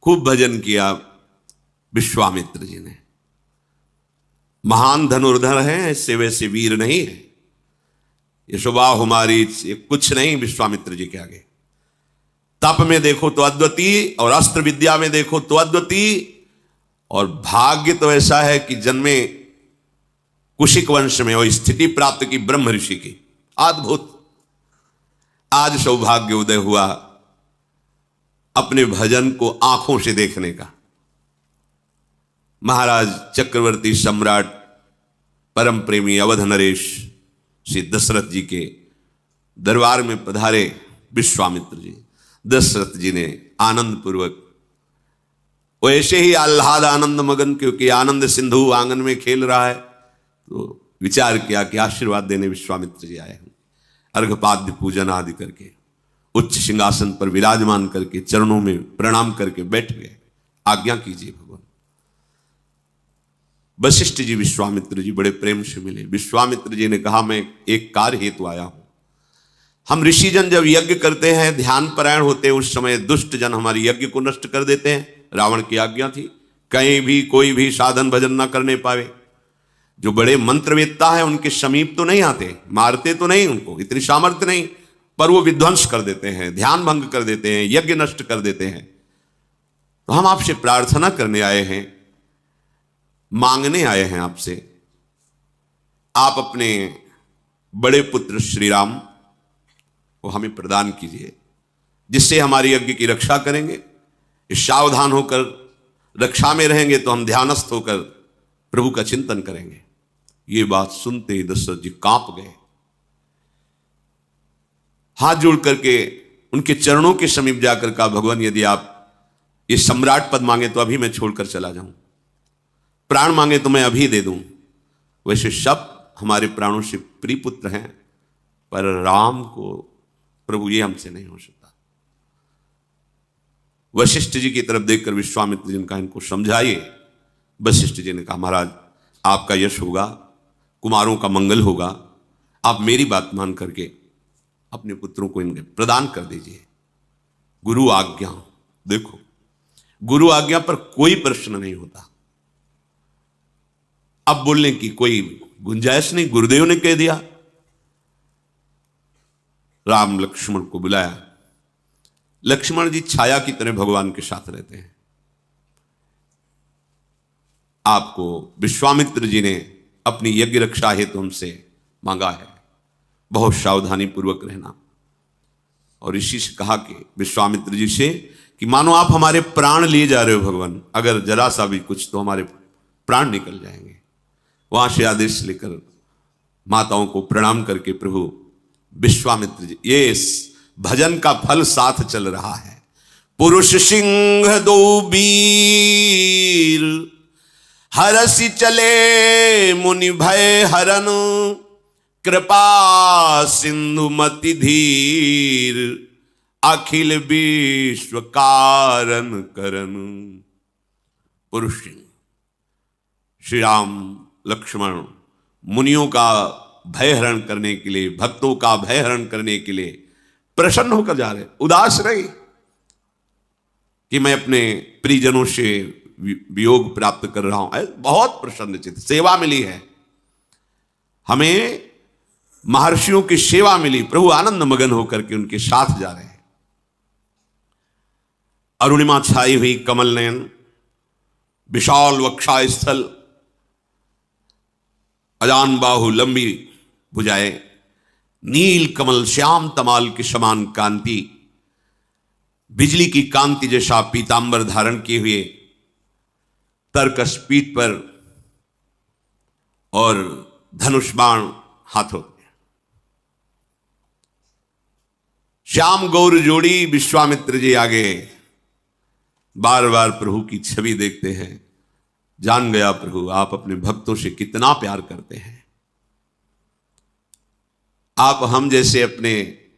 खूब भजन किया विश्वामित्र जी ने। महान धनुर्धर हैं, ऐसे वैसे वीर नहीं है। यशोबा हमारी कुछ नहीं विश्वामित्र जी के आगे। तप में देखो तो अद्वितीय, और अस्त्र विद्या में देखो तो अद्वितीय, और भाग्य तो ऐसा है कि जन्मे कुशिक वंश में और स्थिति प्राप्त की ब्रह्म ऋषि की। अद्भुत। आज सौभाग्य उदय हुआ अपने भजन को आंखों से देखने का। महाराज चक्रवर्ती सम्राट परम प्रेमी अवध नरेश श्री दशरथ जी के दरबार में पधारे विश्वामित्र जी। दशरथ जी ने आनंद पूर्वक, वैसे ही आह्लाद आनंद मगन, क्योंकि आनंद सिंधु आंगन में खेल रहा है, तो विचार किया कि आशीर्वाद देने विश्वामित्र जी आए हैं। अर्घपाद्य पूजन आदि करके उच्च सिंहासन पर विराजमान करके चरणों में प्रणाम करके बैठ गए। आज्ञा कीजिए भगवान। वशिष्ठ जी विश्वामित्र जी बड़े प्रेम से मिले। विश्वामित्र जी ने कहा, मैं एक कार्य हेतु आया हूं। हम ऋषिजन जब यज्ञ करते हैं, ध्यान परायण होते हैं, उस समय दुष्ट जन हमारे यज्ञ को नष्ट कर देते हैं। रावण की आज्ञा थी कहीं भी कोई भी साधन भजन ना करने पावे। जो बड़े मंत्रवेत्ता है उनके समीप तो नहीं आते, मारते तो नहीं, उनको इतनी सामर्थ्य नहीं, पर वो विध्वंस कर देते हैं, ध्यान भंग कर देते हैं, यज्ञ नष्ट कर देते हैं। तो हम आपसे प्रार्थना करने आए हैं, मांगने आए हैं आपसे, आप अपने बड़े पुत्र श्री राम को हमें प्रदान कीजिए, जिससे हमारी यज्ञ की रक्षा करेंगे। सावधान होकर रक्षा में रहेंगे तो हम ध्यानस्थ होकर प्रभु का चिंतन करेंगे। ये बात सुनते ही दशरथ जी कांप गए। हाथ जोड़ करके उनके चरणों के समीप जाकर कहा, भगवान यदि आप ये सम्राट पद मांगे तो अभी मैं छोड़कर चला जाऊं, प्राण मांगे तो मैं अभी दे दूं। वैसे सब हमारे प्राणों से प्रिय पुत्र हैं, पर राम को प्रभु ये हमसे नहीं हो सकता। वशिष्ठ जी की तरफ देखकर विश्वामित्र जी ने कहा, इनको समझाइए। वशिष्ठ जी ने कहा, महाराज आपका यश होगा, कुमारों का मंगल होगा, आप मेरी बात मान करके अपने पुत्रों को इनके प्रदान कर दीजिए। गुरु आज्ञा, देखो गुरु आज्ञा पर कोई प्रश्न नहीं होता। अब बोलने की कोई गुंजाइश नहीं, गुरुदेव ने कह दिया। राम लक्ष्मण को बुलाया। लक्ष्मण जी छाया की तरह भगवान के साथ रहते हैं। आपको विश्वामित्र जी ने अपनी यज्ञ रक्षा हेतु हमसे मांगा है, बहुत सावधानी पूर्वक रहना। और इसी से कहा कि विश्वामित्र जी से कि मानो आप हमारे प्राण लिए जा रहे हो भगवान, अगर जरा सा भी कुछ तो हमारे प्राण निकल जाएंगे। वहां से आदेश लेकर माताओं को प्रणाम करके प्रभु विश्वामित्र जी, ये भजन का फल साथ चल रहा है। पुरुष सिंह दो वीर, हरसि चले मुनि भय हरन, कृपा सिंधु मति धीर, अखिल विश्व कारण करन। पुरुष सिंह श्री राम लक्ष्मण मुनियों का भय हरण करने के लिए, भक्तों का भय हरण करने के लिए प्रसन्न होकर जा रहे, उदास नहीं कि मैं अपने परिजनों से वियोग प्राप्त कर रहा हूं। बहुत प्रसन्नचित्त, सेवा मिली है हमें, महर्षियों की सेवा मिली। प्रभु आनंद मगन होकर के उनके साथ जा रहे हैं। अरुणिमा छाई हुई कमल नयन, विशाल वक्षा स्थल, अजान बाहु लंबी भुजाएं, नील कमल श्याम तमाल के समान कांति, बिजली की कांति जैसा पीतांबर धारण किए हुए, तरकस पीठ पर और धनुष बाण हाथों में। श्याम गौर जोड़ी विश्वामित्र जी आगे बार बार प्रभु की छवि देखते हैं। जान गया प्रभु आप अपने भक्तों से कितना प्यार करते हैं। आप हम जैसे अपने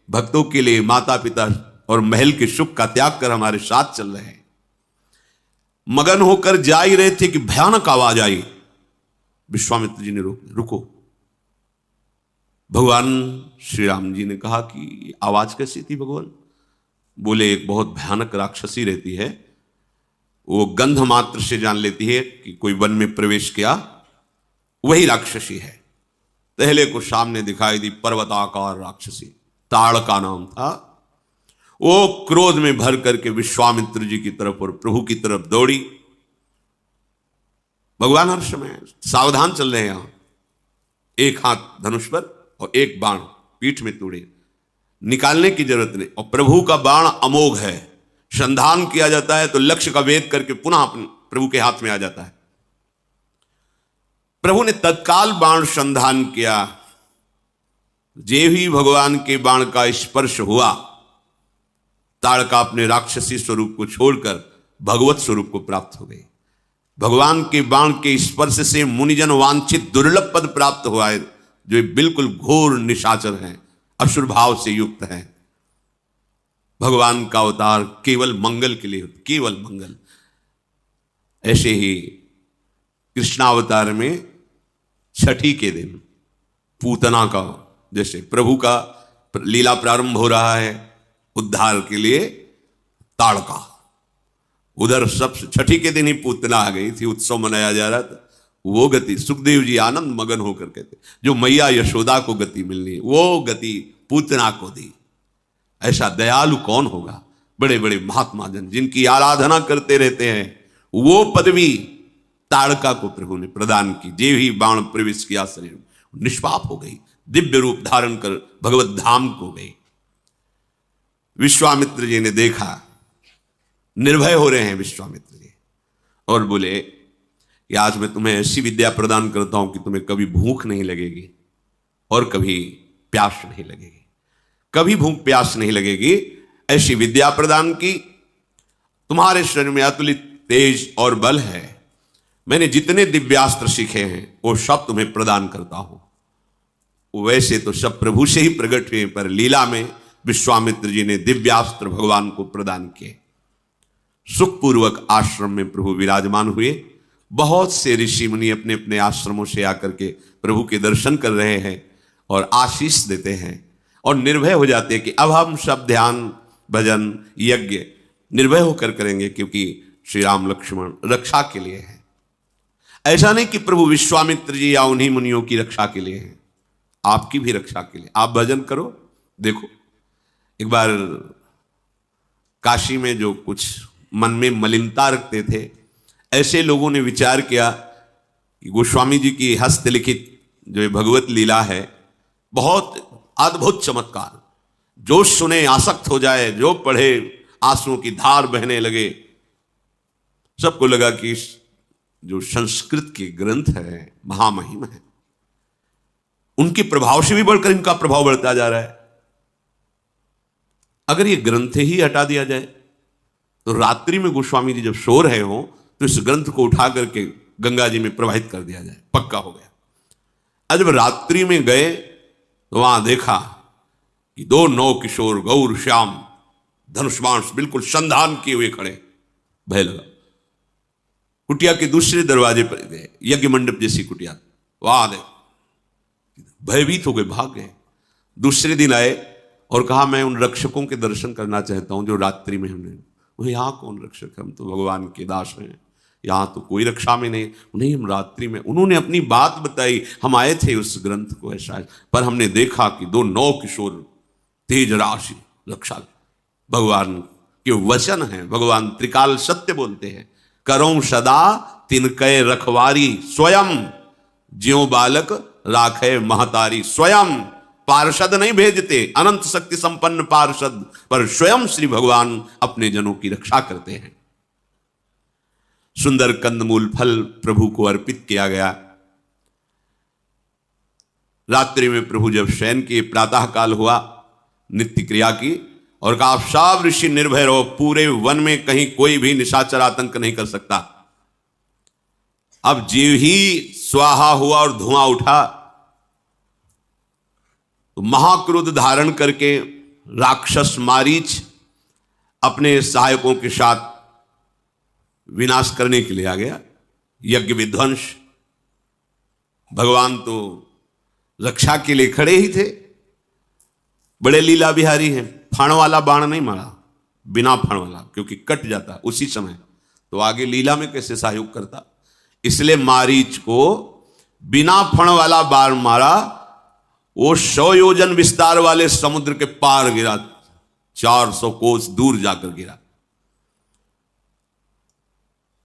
भक्तों के लिए माता पिता और महल के सुख का त्याग कर हमारे साथ चल रहे हैं। मगन होकर जा ही रहे थे कि भयानक आवाज आई। विश्वामित्र जी ने रुको। भगवान श्री राम जी ने कहा कि आवाज कैसी थी भगवान? बोले एक बहुत भयानक राक्षसी रहती है, वो गंध मात्र से जान लेती है कि कोई वन में प्रवेश किया, वही राक्षसी है। पहले को सामने दिखाई दी पर्वताकार राक्षसी, ताड़का नाम था। वो क्रोध में भर करके विश्वामित्र जी की तरफ और प्रभु की तरफ दौड़ी। भगवान हर समय सावधान चल रहे हैं। यहां एक हाथ धनुष पर और एक बाण पीठ में तोड़े, निकालने की जरूरत नहीं। और प्रभु का बाण अमोघ है, संधान किया जाता है तो लक्ष्य का भेद करके पुनः अपने प्रभु के हाथ में आ जाता है। प्रभु ने तत्काल बाण संधान किया। जे ही भगवान के बाण का स्पर्श हुआ, ताड़का अपने राक्षसी स्वरूप को छोड़कर भगवत स्वरूप को प्राप्त हो गई। भगवान के बाण के स्पर्श से मुनिजन वांछित दुर्लभ पद प्राप्त हुआ है, जो बिल्कुल घोर निशाचर हैं, असुर भाव से युक्त हैं। भगवान का अवतार केवल मंगल के लिए, केवल मंगल। ऐसे ही कृष्णावतार में छठी के दिन पूतना का, जैसे प्रभु का लीला प्रारंभ हो रहा है उद्धार के लिए, ताड़का, उधर सब छठी के दिन ही पूतना आ गई थी, उत्सव मनाया जा रहा था। वो गति सुखदेव जी आनंद मगन होकर कहते, जो मैया यशोदा को गति मिलनी है वो गति पूतना को दी। ऐसा दयालु कौन होगा? बड़े बड़े महात्मा जन जिनकी आराधना करते रहते हैं, वो पदवी ताड़का को प्रभु ने प्रदान की। जे ही बाण प्रवेश किया शरीर, निष्पाप हो गई, दिव्य रूप धारण कर भगवत धाम को गई। विश्वामित्र जी ने देखा, निर्भय हो रहे हैं विश्वामित्र जी, और बोले कि आज मैं तुम्हें ऐसी विद्या प्रदान करता हूं कि तुम्हें कभी भूख नहीं लगेगी और कभी प्यास नहीं लगेगी। कभी भूख प्यास नहीं लगेगी, ऐसी विद्या प्रदान की। तुम्हारे शरीर में अतुलित तेज और बल है। मैंने जितने दिव्यास्त्र सीखे हैं वो सब तुम्हें प्रदान करता हूं। वैसे तो सब प्रभु से ही प्रकट हुए, पर लीला में विश्वामित्र जी ने दिव्यास्त्र भगवान को प्रदान किए। सुखपूर्वक आश्रम में प्रभु विराजमान हुए। बहुत से ऋषि मुनि अपने अपने आश्रमों से आकर के प्रभु के दर्शन कर रहे हैं और आशीष देते हैं और निर्भय हो जाते हैं कि अब हम सब ध्यान भजन यज्ञ निर्भय होकर करेंगे, क्योंकि श्री राम लक्ष्मण रक्षा के लिए है। ऐसा नहीं कि प्रभु विश्वामित्र जी या उन्हीं मुनियों की रक्षा के लिए हैं, आपकी भी रक्षा के लिए। आप भजन करो। देखो, एक बार काशी में जो कुछ मन में मलिनता रखते थे, ऐसे लोगों ने विचार किया कि गोस्वामी जी की हस्तलिखित जो भगवत लीला है, बहुत अद्भुत चमत्कार, जो सुने आसक्त हो जाए, जो पढ़े आंसुओं की धार बहने लगे। सबको लगा कि जो संस्कृत के ग्रंथ है महामहिम है, उनके प्रभाव से भी बढ़कर इनका प्रभाव बढ़ता जा रहा है। अगर ये ग्रंथ ही हटा दिया जाए तो रात्रि में गोस्वामी जी जब सो रहे हो तो इस ग्रंथ को उठा करके गंगा जी में प्रवाहित कर दिया जाए, पक्का हो गया। आज जब रात्रि में गए तो वहां देखा कि दो नौ किशोर गौर श्याम धनुष्बाण बिल्कुल संधान किए हुए खड़े। भय लगा। कुटिया के दूसरे दरवाजे पर गए, यज्ञ मंडप जैसी कुटिया, वहां दे भयभीत हो गए, भाग गए। दूसरे दिन आए और कहा मैं उन रक्षकों के दर्शन करना चाहता हूं जो रात्रि में हमने। वो यहाँ कौन रक्षक, हम तो भगवान के दास हैं, यहाँ तो कोई रक्षा में नहीं हम रात्रि में। उन्होंने अपनी बात बताई, हम आए थे उस ग्रंथ को ऐसा, पर हमने देखा कि दो नौ किशोर तेज राशि रक्षा। भगवान के वचन है, भगवान त्रिकाल सत्य बोलते हैं। करो सदा तिनके रखवारी, स्वयं ज्यों बालक राखे महतारी। स्वयं पार्षद नहीं भेजते, अनंत शक्ति संपन्न पार्षद, पर स्वयं श्री भगवान अपने जनों की रक्षा करते हैं। सुंदर कंदमूल फल प्रभु को अर्पित किया गया। रात्रि में प्रभु जब शयन के प्रातः काल हुआ, नित्य क्रिया की और कहा सब ऋषि निर्भय रहो, पूरे वन में कहीं कोई भी निशाचर आतंक नहीं कर सकता। अब जीव ही स्वाहा हुआ और धुआं उठा तो महाक्रोध धारण करके राक्षस मारीच अपने सहायकों के साथ विनाश करने के लिए आ गया। यज्ञ विध्वंस। भगवान तो रक्षा के लिए खड़े ही थे, बड़े लीला बिहारी हैं। फण वाला बाण नहीं मारा, बिना फण वाला, क्योंकि कट जाता उसी समय। तो आगे लीला में कैसे सहयोग करता। इसलिए मारीच को बिना फण वाला बाण मारा, वो 100 योजन विस्तार वाले समुद्र के पार गिरा, 400 कोस दूर जाकर गिरा।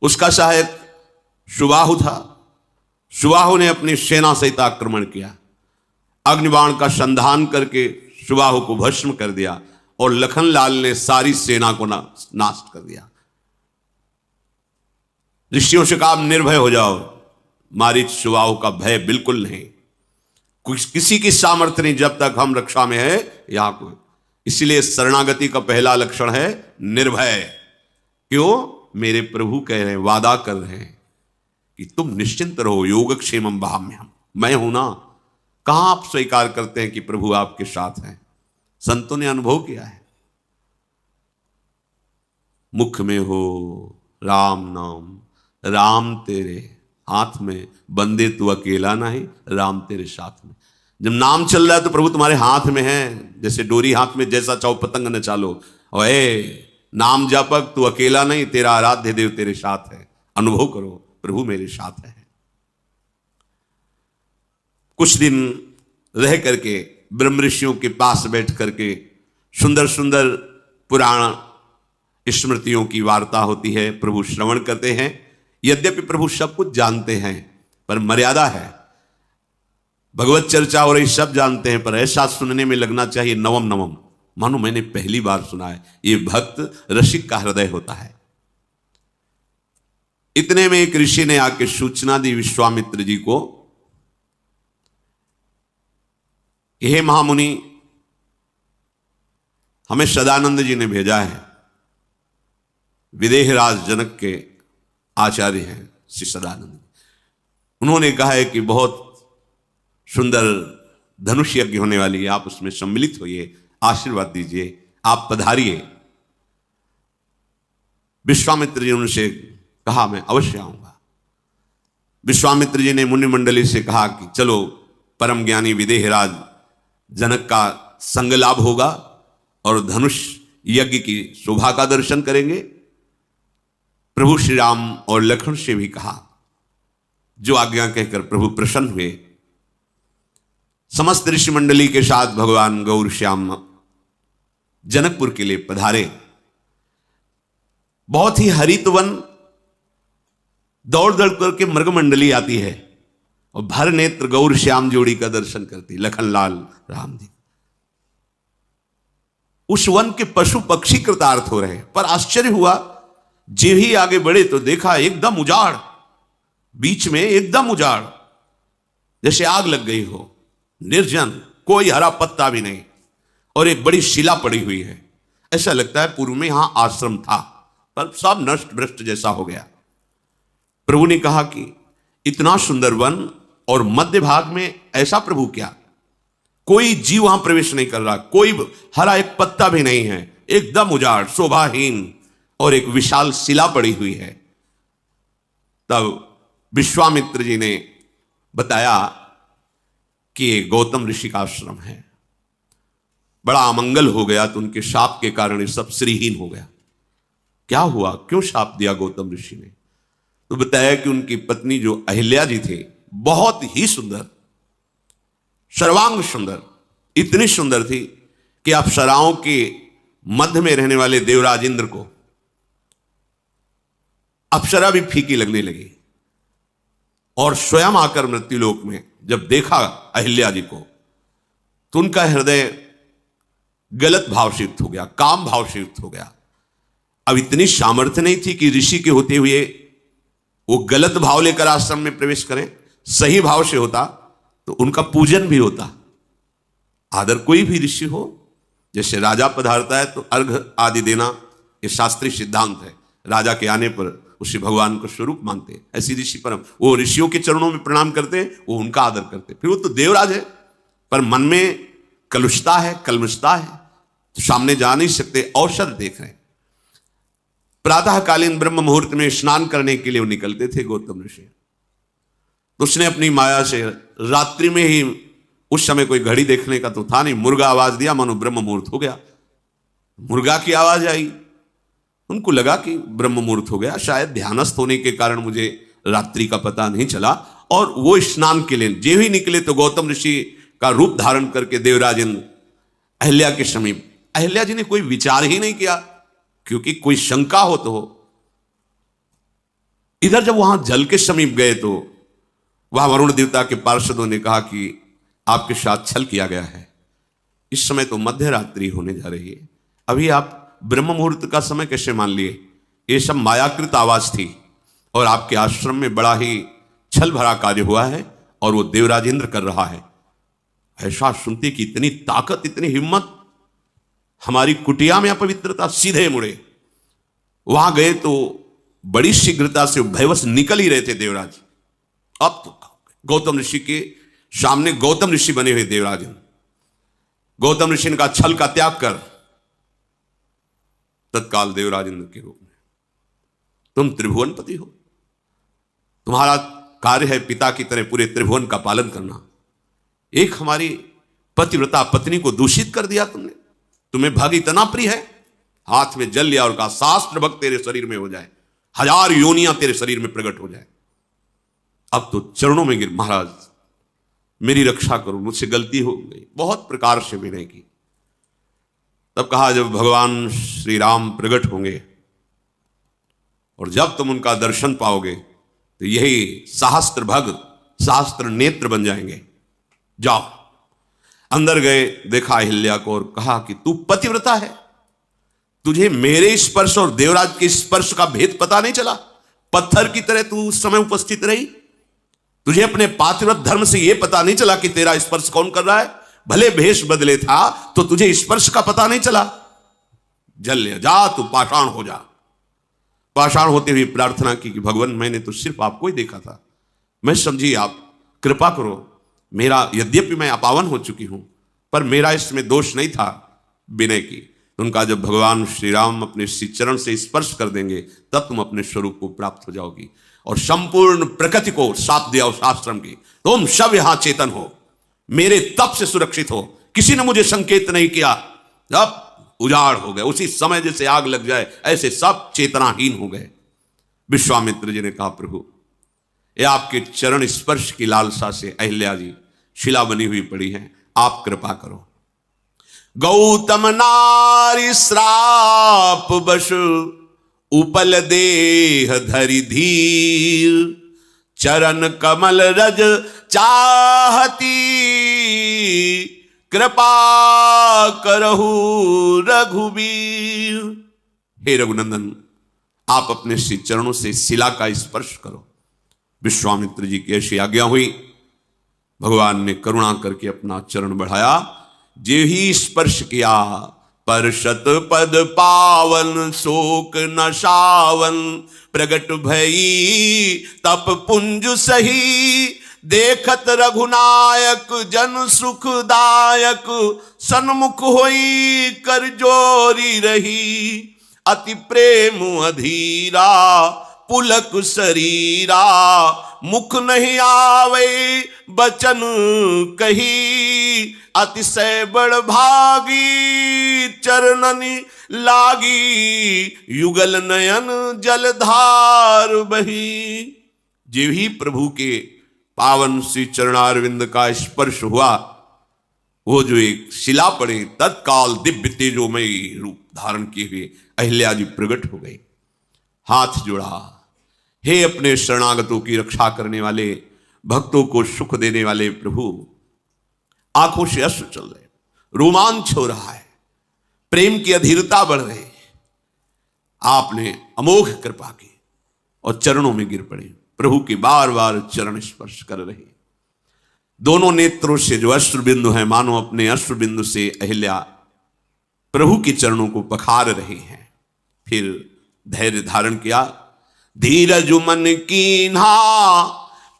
उसका सहायक सुबाहु था। सुबाहु ने अपनी सेना सहित आक्रमण किया, अग्निबाण का संधान करके सुबाहु को भस्म कर दिया और लखनलाल ने सारी सेना को नाश कर दिया। ऋषियों से कहा निर्भय हो जाओ, मारीच सुबाहु का भय बिल्कुल नहीं, किसी की सामर्थ्य नहीं जब तक हम रक्षा में है यहां कोई। इसलिए शरणागति का पहला लक्षण है निर्भय। क्यों? मेरे प्रभु कह रहे हैं, वादा कर रहे हैं कि तुम निश्चिंत रहो, योगक्षेमम वहाम्यहम्, मैं हूं ना। कहां आप स्वीकार करते हैं कि प्रभु आपके साथ हैं? संतों ने अनुभव किया है। मुख में हो राम नाम, राम तेरे हाथ में, बंदे तू अकेला नहीं, राम तेरे साथ में। जब नाम चल रहा है तो प्रभु तुम्हारे हाथ में है, जैसे डोरी हाथ में, जैसा चाहो पतंग न चालो। और नाम जापक तू अकेला नहीं, तेरा आराध्य देव तेरे साथ है। अनुभव करो, प्रभु मेरे साथ है। कुछ दिन रह करके ब्रह्म ऋषियों के पास बैठ करके सुंदर सुंदर पुराण स्मृतियों की वार्ता होती है, प्रभु श्रवण करते हैं। यद्यपि प्रभु सब कुछ जानते हैं पर मर्यादा है। भगवत चर्चा और ये सब जानते हैं पर ऐसा सुनने में लगना चाहिए नवम नवम, मानो मैंने पहली बार सुना है। ये भक्त रसिक का हृदय होता है। इतने में एक ऋषि ने आके सूचना दी विश्वामित्र जी को, हे महामुनि, हमें सदानंद जी ने भेजा है। विदेहराज जनक के आचार्य हैं श्री सदानंद। उन्होंने कहा है कि बहुत सुंदर धनुष यज्ञ होने वाली है, आप उसमें सम्मिलित होइए, आशीर्वाद दीजिए, आप पधारिए। विश्वामित्र जी उनसे कहा मैं अवश्य आऊंगा। विश्वामित्र जी ने मुनि मंडली से कहा कि चलो परम ज्ञानी विदेहराज जनक का संग लाभ होगा और धनुष यज्ञ की शोभा का दर्शन करेंगे। प्रभु श्री राम और लक्ष्मण से भी कहा, जो आज्ञा कहकर प्रभु प्रसन्न हुए। समस्त ऋषि मंडली के साथ भगवान गौर श्याम जनकपुर के लिए पधारे। बहुत ही हरित वन, दौड़ दौड़ करके मृग मंडली आती है और भर नेत्र गौर श्याम जोड़ी का दर्शन करती, लखनलाल राम जी। उस वन के पशु पक्षी कृतार्थ हो रहे, पर आश्चर्य हुआ, जे ही आगे बढ़े तो देखा एकदम उजाड़, बीच में एकदम उजाड़, जैसे आग लग गई हो, निर्जन, कोई हरा पत्ता भी नहीं, और एक बड़ी शिला पड़ी हुई है। ऐसा लगता है पूर्व में यहां आश्रम था, पर सब नष्ट भ्रष्ट जैसा हो गया। प्रभु ने कहा कि इतना सुंदर वन और मध्य भाग में ऐसा प्रभु क्या, कोई जीव वहां प्रवेश नहीं कर रहा, कोई हरा एक पत्ता भी नहीं है, एकदम उजाड़, शोभाहीन, और एक विशाल शिला पड़ी हुई है। तब विश्वामित्र जी ने बताया कि ये गौतम ऋषि का आश्रम है। बड़ा अमंगल हो गया, तो उनके शाप के कारण ये सब श्रीहीन हो गया। क्या हुआ, क्यों शाप दिया गौतम ऋषि ने? तो बताया कि उनकी पत्नी जो अहिल्या जी थे, बहुत ही सुंदर, सर्वांग सुंदर, इतनी सुंदर थी कि अप्सराओं के मध्य में रहने वाले देवराज इंद्र को अप्सरा भी फीकी लगने लगी। और स्वयं आकर मृत्युलोक में जब देखा अहिल्या जी को, तो उनका हृदय गलत भाव से युक्त हो गया, काम भाव से युक्त हो गया। अब इतनी सामर्थ्य नहीं थी कि ऋषि के होते हुए वो गलत भाव लेकर आश्रम में प्रवेश करें। सही भाव से होता तो उनका पूजन भी होता। आदर कोई भी ऋषि हो, जैसे राजा पधारता है तो अर्घ आदि देना, ये शास्त्रीय सिद्धांत है। राजा के आने पर उसे भगवान को स्वरूप मानते, ऐसी ऋषि परम, वो ऋषियों के चरणों में प्रणाम करते, वो उनका आदर करते। फिर वो तो देवराज है, पर मन में कलुषता है, कलमुषता है, तो सामने जा नहीं सकते, अवसर देख रहे हैं। प्रातःकालीन ब्रह्म मुहूर्त में स्नान करने के लिए वो निकलते थे गौतम ऋषि। तो उसने अपनी माया से रात्रि में ही, उस समय कोई घड़ी देखने का तो था नहीं, मुर्गा आवाज दिया, मानो ब्रह्म मुहूर्त हो गया। मुर्गा की आवाज आई, उनको लगा कि ब्रह्म मुहूर्त हो गया, शायद ध्यानस्थ होने के कारण मुझे रात्रि का पता नहीं चला। और वो स्नान के लिए जे ही निकले तो गौतम ऋषि का रूप धारण करके देवराजन अहिल्या के समीप। अहिल्या जी ने कोई विचार ही नहीं किया, क्योंकि कोई शंका हो तो हो। इधर जब वहां जल के समीप गए तो वह वरुण देवता के पार्षदों ने कहा कि आपके साथ छल किया गया है, इस समय तो मध्य रात्रि होने जा रही है, अभी आप ब्रह्म मुहूर्त का समय कैसे मान लिए? ये सब मायाकृत आवाज थी और आपके आश्रम में बड़ा ही छल भरा कार्य हुआ है और वो देवराजेंद्र कर रहा है। ऐसा सुनते कि इतनी ताकत, इतनी हिम्मत, हमारी कुटिया में अपवित्रता, सीधे मुड़े। वहां गए तो बड़ी शीघ्रता से भयवश निकल ही रहे थे देवराज। अब तो गौतम ऋषि के सामने गौतम ऋषि बने हुए देवराजन, गौतम ऋषि ने कहा छल का त्याग कर। तत्काल देवराजेंद्र के रूप में, तुम त्रिभुवनपति हो, तुम्हारा कार्य है पिता की तरह पूरे त्रिभुवन का पालन करना। एक हमारी पतिव्रता पत्नी को दूषित कर दिया तुमने, तुम्हें भग इतना प्रिय है, हाथ में जल लिया और कहा शास्त्र भग तेरे शरीर में हो जाए, 1000 योनियां तेरे शरीर में प्रकट हो जाए। अब तो चरणों में गिर, महाराज मेरी रक्षा करो, मुझसे गलती हो गई। बहुत प्रकार से विनय की। तब कहा जब भगवान श्री राम प्रकट होंगे और जब तुम उनका दर्शन पाओगे तो यही सहस्त्र भग, सहस्त्र नेत्र बन जाएंगे। जाओ। अंदर गए, देखा अहिल्या को और कहा कि तू पतिव्रता है, तुझे मेरे स्पर्श और देवराज के स्पर्श का भेद पता नहीं चला? पत्थर की तरह तू उस समय उपस्थित रही, तुझे अपने पातिव्रत धर्म से यह पता नहीं चला कि तेरा स्पर्श कौन कर रहा है? भले भेष बदले था तो तुझे स्पर्श का पता नहीं चला? जल ले जा, तू पाषाण हो जा। पाषाण होते हुए प्रार्थना की कि भगवान मैंने तो सिर्फ आपको ही देखा था, मैं समझी आप कृपा करो, मेरा यद्यपि मैं अपावन हो चुकी हूं पर मेरा इसमें दोष नहीं था। विनय की। उनका जब भगवान श्री राम अपने श्री चरण से स्पर्श कर देंगे तब तुम अपने स्वरूप को प्राप्त हो जाओगी और संपूर्ण प्रकृति को साथ दिया उस आश्रम की, तुम सब यहां चेतन हो, मेरे तप से सुरक्षित हो, किसी ने मुझे संकेत नहीं किया। जब उजाड़ हो गए, उसी समय जैसे आग लग जाए ऐसे सब चेतनाहीन हो गए। विश्वामित्र जी ने कहा प्रभु ये आपके चरण स्पर्श की लालसा से अहिल्या जी शिला बनी हुई पड़ी है, आप कृपा करो। गौतम नारी श्राप बश उपल देह धरि धीर, चरण कमल रज चाहती, कृपा करहु रघुबीर। हे रघुनंदन, आप अपने श्री चरणों से शिला का स्पर्श करो। विश्वामित्र जी की ऐसी आज्ञा हुई। भगवान ने करुणा करके अपना चरण बढ़ाया, जे ही स्पर्श किया परशत पद पावन, शोक न सावन, प्रगट भई तप पुंज सही, देखत रघुनायक जन सुखदायक, सन्मुख होई कर जोरी रही, अति प्रेम अधीरा पुलक शरीरा, मुख नहीं आवे बचन कही, अतिशय बड़ भागी चरणनि लागी, युगल नयन जलधार बही। जे ही प्रभु के पावन श्री चरणारविंद का स्पर्श हुआ, वो जो एक शिला पड़े, तत्काल दिव्य तेजोमयी रूप धारण किए हुए अहिल्या जी प्रकट हो गई। हाथ जोड़ा, हे अपने शरणागतों की रक्षा करने वाले, भक्तों को सुख देने वाले प्रभु। आंखों से अश्रु चल रहे, रोमांच हो रहा है, प्रेम की अधीरता बढ़ रही। आपने अमोघ कृपा की और चरणों में गिर पड़े। प्रभु की बार बार चरण स्पर्श कर रहे। दोनों नेत्रों से जो अश्रु बिंदु है, मानो अपने अश्रु बिंदु से अहिल्या प्रभु के चरणों को पखार रहे हैं। फिर धैर्य धारण किया, धीरज मन कीन्हा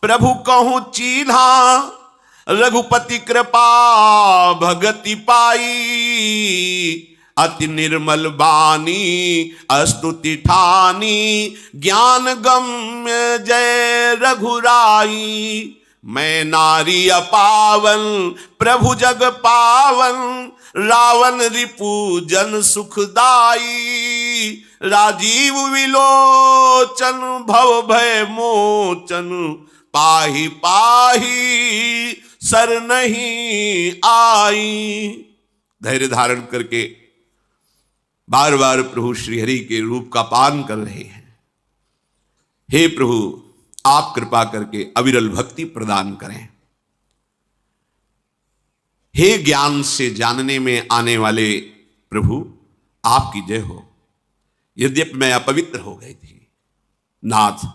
प्रभु कहूं चीन्हा, रघुपति कृपा भगति पाई, अति निर्मल बानी स्तुति ठानी, ज्ञान गम्य जय रघुराई। मैं नारी अपावन प्रभु जग पावन, रावण रिपु जन सुखदाई, राजीव विलोचन भव भय मोचन, पाहि पाहि सर नहीं आई। धैर्य धारण करके बार बार प्रभु श्री हरि के रूप का पान कर रहे हैं। हे प्रभु, आप कृपा करके अविरल भक्ति प्रदान करें। हे ज्ञान से जानने में आने वाले प्रभु, आपकी जय हो। यद्यपि मैं अपवित्र हो गई थी, नाथ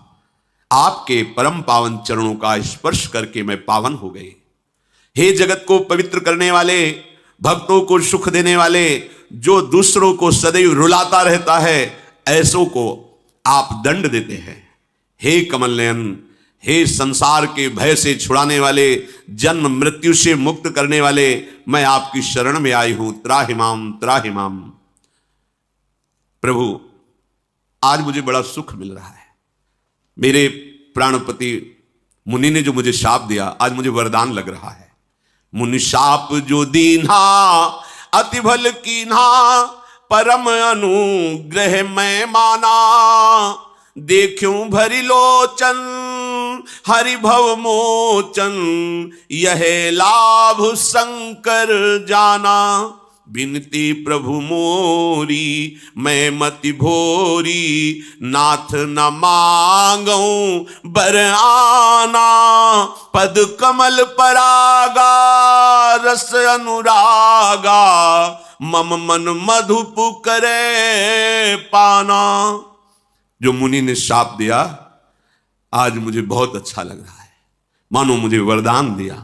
आपके परम पावन चरणों का स्पर्श करके मैं पावन हो गई। हे जगत को पवित्र करने वाले, भक्तों को सुख देने वाले, जो दूसरों को सदैव रुलाता रहता है, ऐसों को आप दंड देते हैं। हे कमल नयन, हे संसार के भय से छुड़ाने वाले, जन्म मृत्यु से मुक्त करने वाले, मैं आपकी शरण में आई हूं। त्राहिमाम त्राहिमाम। प्रभु, आज मुझे बड़ा सुख मिल रहा है। मेरे प्राणपति मुनि ने जो मुझे शाप दिया, आज मुझे वरदान लग रहा है। मुनि शाप जो दीन्हा अति भल कीन्हा, परम अनुग्रह मैं माना। देखूं भरी लोचन हरि भव मोचन, यह लाभ शंकर जाना। बिनती प्रभु मोरी मैं मति भोरी, नाथ न मांगूं बर आना। पद कमल परागा रस अनुरागा, मम मन मधुप करे पाना। जो मुनि ने शाप दिया, आज मुझे बहुत अच्छा लग रहा है, मानो मुझे वरदान दिया।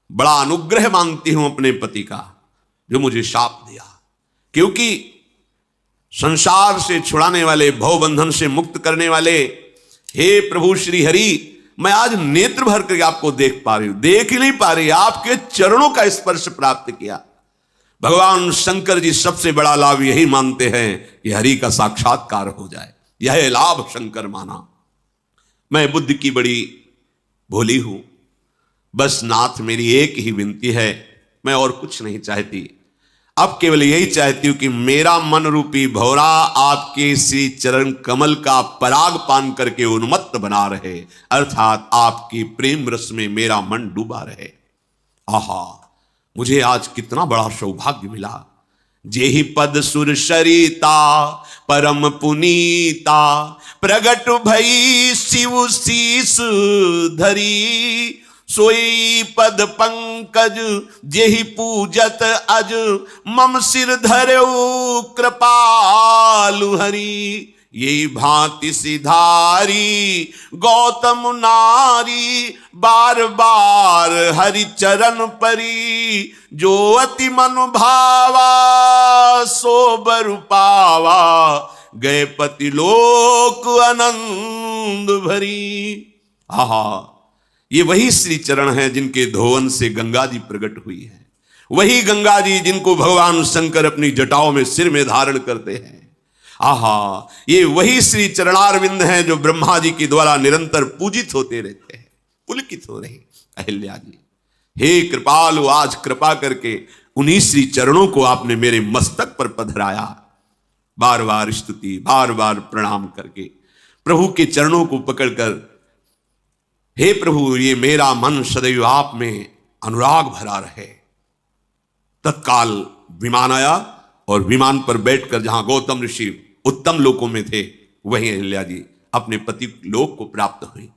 बड़ा अनुग्रह मांगती हूं अपने पति का, जो मुझे शाप दिया। क्योंकि संसार से छुड़ाने वाले, भवबंधन से मुक्त करने वाले, हे प्रभु श्री हरि, मैं आज नेत्र भर करके आपको देख पा रही हूं, देख ही नहीं पा रही, आपके चरणों का स्पर्श प्राप्त किया। भगवान शंकर जी सबसे बड़ा लाभ यही मानते हैं कि हरि का साक्षात्कार हो जाए, यह लाभ शंकर माना। मैं बुद्धि की बड़ी भोली हूं, बस नाथ मेरी एक ही विनती है, मैं और कुछ नहीं चाहती। अब केवल यही चाहती हूं कि मेरा मन रूपी भौरा आपके श्री चरण कमल का पराग पान करके उन्मत्त बना रहे, अर्थात आपकी प्रेम रस में मेरा मन डूबा रहे। आहा, मुझे आज कितना बड़ा सौभाग्य मिला। जेहि पद सुर सरिता परम पुनीता, प्रगट भई शिव शीस धरी। सोई पद पंकज जेहि पूजत अज, मम सिर धरऊ कृपालु हरि। यही भांति सिधारी गौतम नारी, बार बार हरि चरण परी। जो अति मन भावा सो बर पावा, गए पति लोक आनंद भरी। आहा, ये वही श्री चरण हैं जिनके धोवन से गंगा जी प्रकट हुई है। वही गंगा जी जिनको भगवान शंकर अपनी जटाओं में सिर में धारण करते हैं। आहा, ये वही श्री चरणारविंद हैं जो ब्रह्मा जी के द्वारा निरंतर पूजित होते रहते हैं, पुलकित हो रहे अहिल्या जी। हे कृपालु, आज कृपा करके उन्हीं श्री चरणों को आपने मेरे मस्तक पर पधराया। बार बार स्तुति, बार बार प्रणाम करके प्रभु के चरणों को पकड़कर, हे प्रभु, ये मेरा मन सदैव आप में अनुराग भरा रहे। तत्काल विमान आया और विमान पर बैठकर जहां गौतम ऋषि उत्तम लोकों में थे, वहीं अहिल्या जी अपने पति लोक को प्राप्त हुई।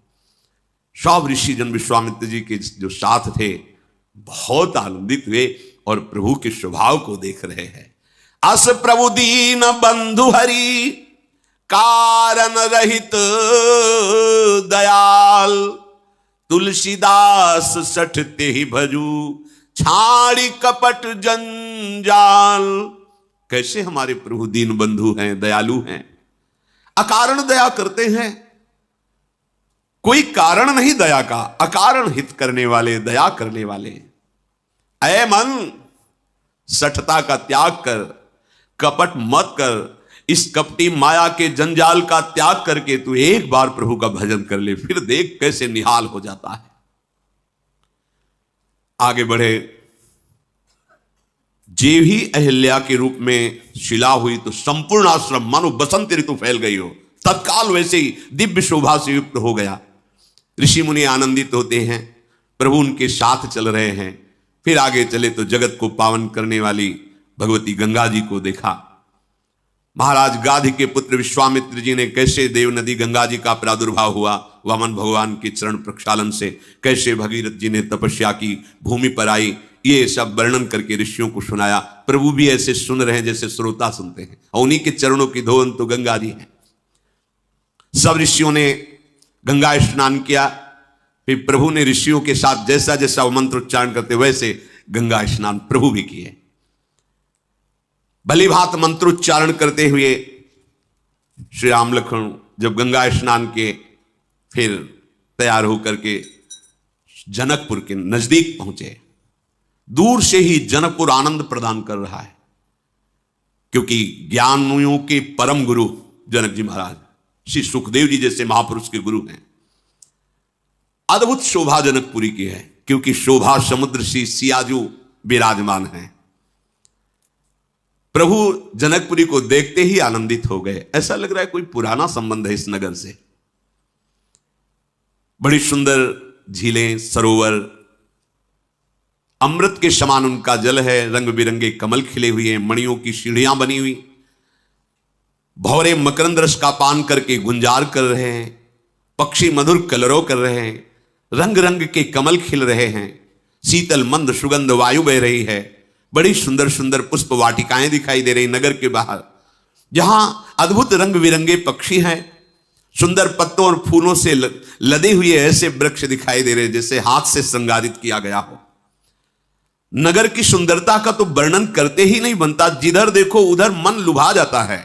सब ऋषि जन विश्वामित्र जी के जो साथ थे बहुत आनंदित हुए और प्रभु के स्वभाव को देख रहे हैं। अस प्रभु दीन बंधु हरि, कारण रहित दयाल। तुलसीदास सठते ही भजू, छाड़ी कपट जंजाल। कैसे हमारे प्रभु दीन बंधु हैं, दयालु हैं, अकारण दया करते हैं। कोई कारण नहीं दया का, अकारण हित करने वाले, दया करने वाले। ऐ मन, सठता का त्याग कर, कपट मत कर। इस कपटी माया के जंजाल का त्याग करके तू एक बार प्रभु का भजन कर ले, फिर देख कैसे निहाल हो जाता है। आगे बढ़े जे भी अहिल्या के रूप में शिला हुई तो संपूर्ण आश्रम मानो बसंत ऋतु फैल गई हो, तत्काल वैसे ही दिव्य शोभा से युक्त हो गया। ऋषि मुनि आनंदित होते हैं, प्रभु उनके साथ चल रहे हैं। फिर आगे चले तो जगत को पावन करने वाली भगवती गंगा जी को देखा। महाराज गाधी के पुत्र विश्वामित्र जी ने कैसे देव नदी गंगा जी का प्रादुर्भाव हुआ, वामन भगवान के चरण प्रक्षालन से कैसे भगीरथ जी ने तपस्या की, भूमि पर आई, ये सब वर्णन करके ऋषियों को सुनाया। प्रभु भी ऐसे सुन रहे हैं जैसे श्रोता सुनते हैं, और उन्हीं के चरणों की धोवन तो गंगा जी है। सब ऋषियों ने गंगा स्नान किया। फिर प्रभु ने ऋषियों के साथ जैसा जैसा वो मंत्र उच्चारण करते वैसे गंगा स्नान प्रभु भी किए। भली भांति मंत्रोच्चारण करते हुए श्री राम लक्ष्मण जब गंगा स्नान के फिर तैयार होकर के जनकपुर के नजदीक पहुंचे, दूर से ही जनकपुर आनंद प्रदान कर रहा है, क्योंकि ज्ञानियों के परम गुरु जनक जी महाराज श्री सुखदेव जी जैसे महापुरुष के गुरु हैं। अद्भुत शोभा जनकपुरी की है, क्योंकि शोभा समुद्र श्री सियाजू विराजमान है। प्रभु जनकपुरी को देखते ही आनंदित हो गए, ऐसा लग रहा है कोई पुराना संबंध है इस नगर से। बड़ी सुंदर झीलें, सरोवर, अमृत के समान उनका जल है, रंग बिरंगे कमल खिले हुए हैं, मणियों की सीढ़ियां बनी हुई, भौरे मकरंद रस का पान करके गुंजार कर रहे हैं, पक्षी मधुर कलरव कर रहे हैं, रंग रंग के कमल खिल रहे हैं, शीतल मंद सुगंध वायु बह रही है, बड़ी सुंदर सुंदर पुष्प वाटिकाएं दिखाई दे रही नगर के बाहर, जहां अद्भुत रंग बिरंगे पक्षी हैं, सुंदर पत्तों और फूलों से लदे हुए ऐसे वृक्ष दिखाई दे रहे जैसे हाथ से श्रृंगारित किया गया हो। नगर की सुंदरता का तो वर्णन करते ही नहीं बनता, जिधर देखो उधर मन लुभा जाता है।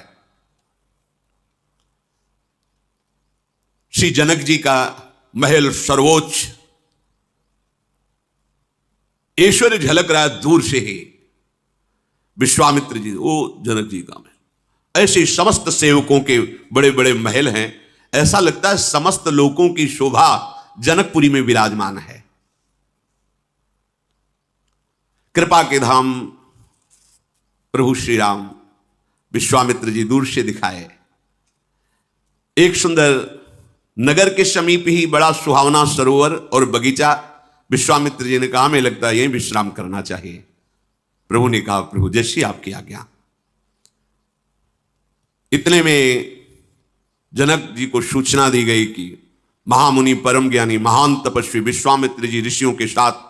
श्री जनक जी का महल सर्वोच्च ऐश्वर्य झलक रहा है दूर से ही। विश्वामित्र जी, वो जनक जी का महल, ऐसे समस्त सेवकों के बड़े बड़े महल हैं। ऐसा लगता है समस्त लोगों की शोभा जनकपुरी में विराजमान है। कृपा के धाम प्रभु श्री राम विश्वामित्र जी दूर से दिखाए। एक सुंदर नगर के समीप ही बड़ा सुहावना सरोवर और बगीचा। विश्वामित्र जी ने कहा हमें लगता है यहीं विश्राम करना चाहिए। प्रभु ने कहा प्रभु जैसी आपकी आज्ञा। इतने में जनक जी को सूचना दी गई कि महामुनि परम ज्ञानी महान तपस्वी विश्वामित्र जी ऋषियों के साथ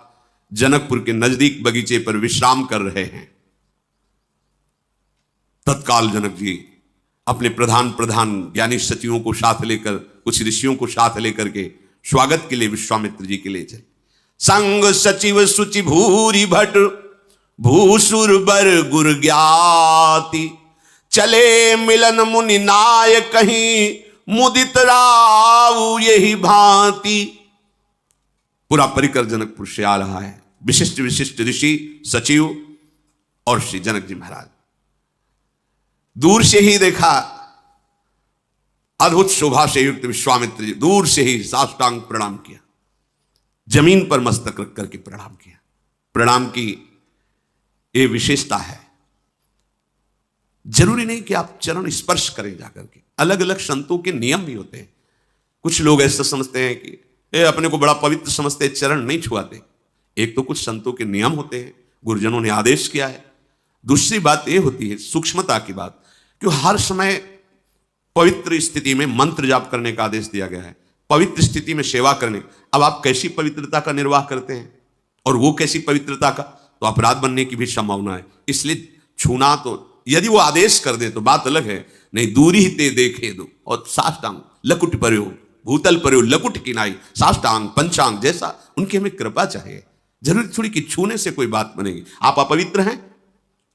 जनकपुर के नजदीक बगीचे पर विश्राम कर रहे हैं। तत्काल जनक जी अपने प्रधान ज्ञानी सचिवों को साथ लेकर, कुछ ऋषियों को साथ लेकर के स्वागत के लिए विश्वामित्र जी के लिए चले। संग सचिव सुचि भूरी भट भूसुर बर गुर ज्ञाति, चले मिलन मुनि नाय कहीं मुदित राव यही भांति। पूरा परिकर जनकपुर से आ रहा है, विशिष्ट विशिष्ट ऋषि सचिव और श्री जनक जी महाराज। दूर से ही देखा अद्भुत शोभा से युक्त विश्वामित्र जी, दूर से ही साष्टांग प्रणाम किया, जमीन पर मस्तक रख करके प्रणाम किया। प्रणाम की ये विशेषता है, जरूरी नहीं कि आप चरण स्पर्श करें जाकर के। अलग अलग संतों के नियम भी होते हैं। कुछ लोग ऐसा समझते हैं कि अपने को बड़ा पवित्र समझते, चरण नहीं छुआते। एक तो कुछ संतों के नियम होते हैं, गुरुजनों ने आदेश किया है। दूसरी बात यह होती है सूक्ष्मता की बात, कि हर समय पवित्र स्थिति में मंत्र जाप करने का आदेश दिया गया है, पवित्र स्थिति में सेवा करने। अब आप कैसी पवित्रता का निर्वाह करते हैं और वो कैसी पवित्रता का, तो अपराध बनने की भी संभावना है। इसलिए छूना तो यदि वो आदेश कर दे तो बात अलग है, नहीं दूरी ही ते देखे दो। और साष्टांग लकुट पर्यो भूतल पर्यो लकुट किनाई, साष्टांग पंचांग जैसा उनकी हमें कृपा चाहिए। जरूरी थोड़ी कि छूने से कोई बात बनेगी। आप अपवित्र हैं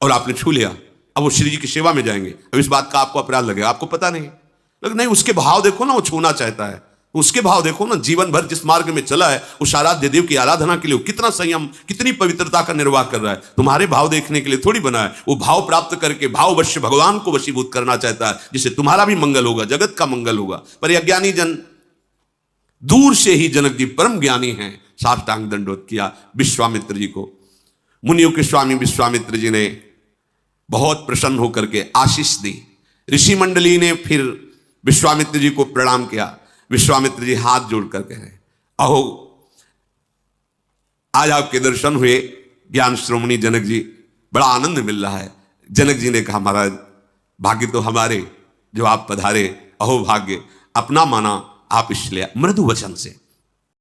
और आपने छू लिया, अब वो श्री जी की सेवा में जाएंगे, अब इस बात का आपको अपराध लगेगा, आपको पता नहीं। लेकिन नहीं, उसके भाव देखो ना, वो छूना चाहता है, उसके भाव देखो ना। जीवन भर जिस मार्ग में चला है उस आराध्य देव की आराधना के लिए कितना संयम, कितनी पवित्रता का निर्वाह कर रहा है। तुम्हारे भाव देखने के लिए थोड़ी बना है। वो भाव प्राप्त करके भाव वश्य भगवान को वशीभूत करना चाहता है, जिससे तुम्हारा भी मंगल होगा, जगत का मंगल होगा। पर अज्ञानी जन, दूर से ही जनक जी परम ज्ञानी हैं, साष्टांग दंडवत किया विश्वामित्र जी को। मुनियों के स्वामी विश्वामित्र जी ने बहुत प्रसन्न होकर के आशीष दी। ऋषि मंडली ने फिर विश्वामित्र जी को प्रणाम किया। विश्वामित्र जी हाथ जोड़ कर कह रहे, अहो आज आपके दर्शन हुए ज्ञान श्रोमणी जनक जी, बड़ा आनंद मिल रहा है। जनक जी ने कहा, महाराज भाग्य तो हमारे जो आप पधारे, अहो भाग्य अपना माना आप इसलिए। मृदु वचन से